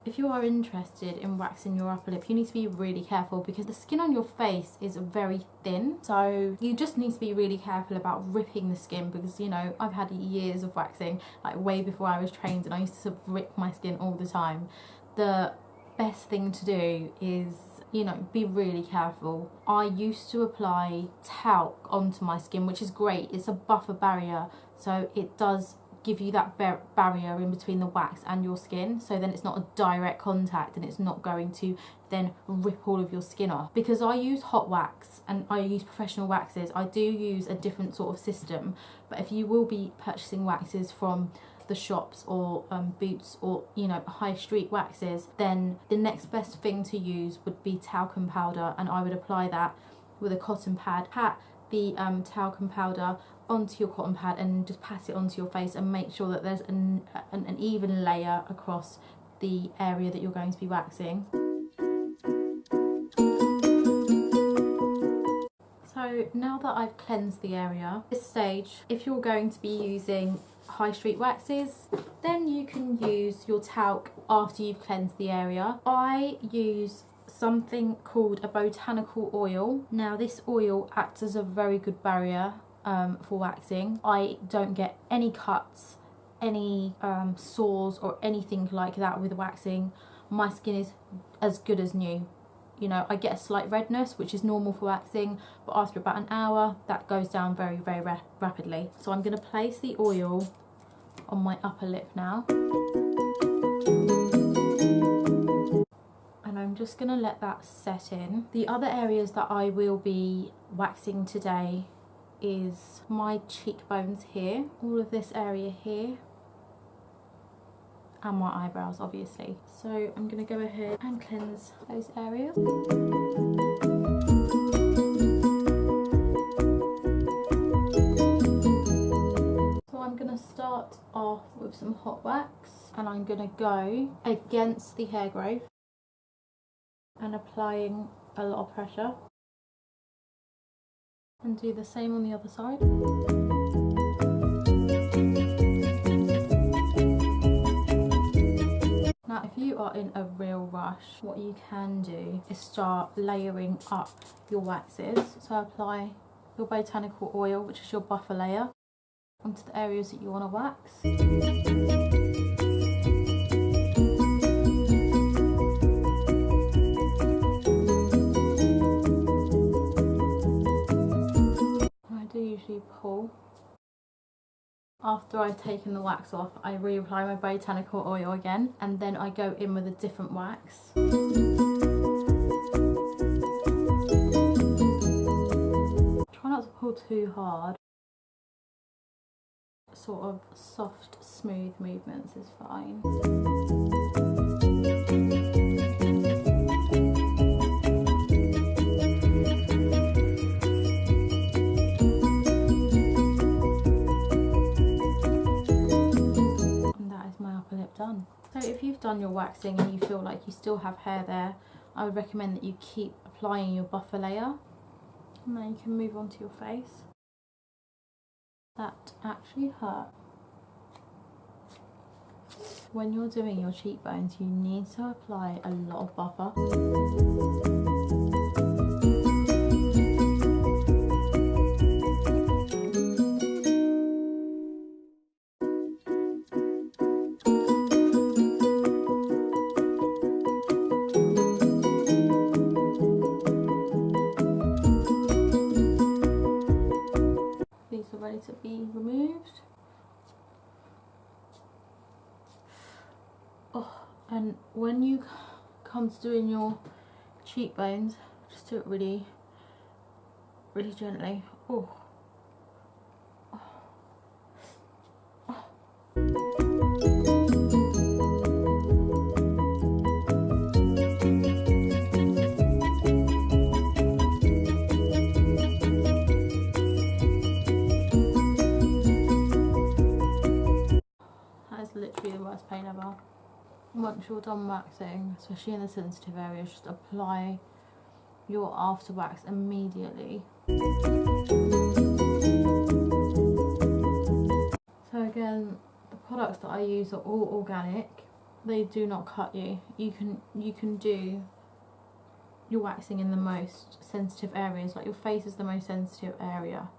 If you are interested in waxing your upper lip, you need to be really careful because the skin on your face is very thin. So you just need to be really careful about ripping the skin because, you know, I've had years of waxing, like way before I was trained, and I used to rip my skin all the time. The best thing to do is, you know, be really careful. I used to apply talc onto my skin, which is great. It's a buffer barrier, so it does give you that barrier in between the wax and your skin, so then it's not a direct contact and it's not going to then rip all of your skin off. Because I use hot wax and I use professional waxes, I do use a different sort of system. But if you will be purchasing waxes from the shops or Boots or, you know, high street waxes, then the next best thing to use would be talcum powder, and I would apply that with a cotton pad. Pat the talcum powder onto your cotton pad and just pat it onto your face and make sure that there's an even layer across the area that you're going to be waxing. So now that I've cleansed the area, this stage, if you're going to be using high street waxes, then you can use your talc after you've cleansed the area. I use something called a botanical oil. Now this oil acts as a very good barrier for waxing. I don't get any cuts, any sores or anything like that with waxing. My skin is as good as new. You know, I get a slight redness, which is normal for waxing, but after about an hour that goes down very rapidly. So I'm going to place the oil on my upper lip now, and I'm just going to let that set in. The other areas that I will be waxing today is my cheekbones here, all of this area here, and my eyebrows obviously. So I'm going to go ahead and cleanse those areas. So I'm going to start off with some hot wax, and I'm going to go against the hair growth and applying a lot of pressure, and do the same on the other side. Now if you are in a real rush, what you can do is start layering up your waxes. So apply your botanical oil, which is your buffer layer, onto the areas that you want to wax. Pull. After I've taken the wax off, I reapply my botanical oil again, and then I go in with a different wax. Try not to pull too hard. Sort of soft, smooth movements is fine. Done. So if you've done your waxing and you feel like you still have hair there, I would recommend that you keep applying your buffer layer, and then you can move on to your face. That actually hurt. When you're doing your cheekbones, you need to apply a lot of buffer. Ready to be removed. Oh, and when you come to doing your cheekbones, just do it really gently. Oh. Literally the worst pain ever. Once you're done waxing, especially in the sensitive areas, just apply your after wax immediately. So again, the products that I use are all organic. they do not cut you. You can do your waxing in the most sensitive areas, like your face is the most sensitive area.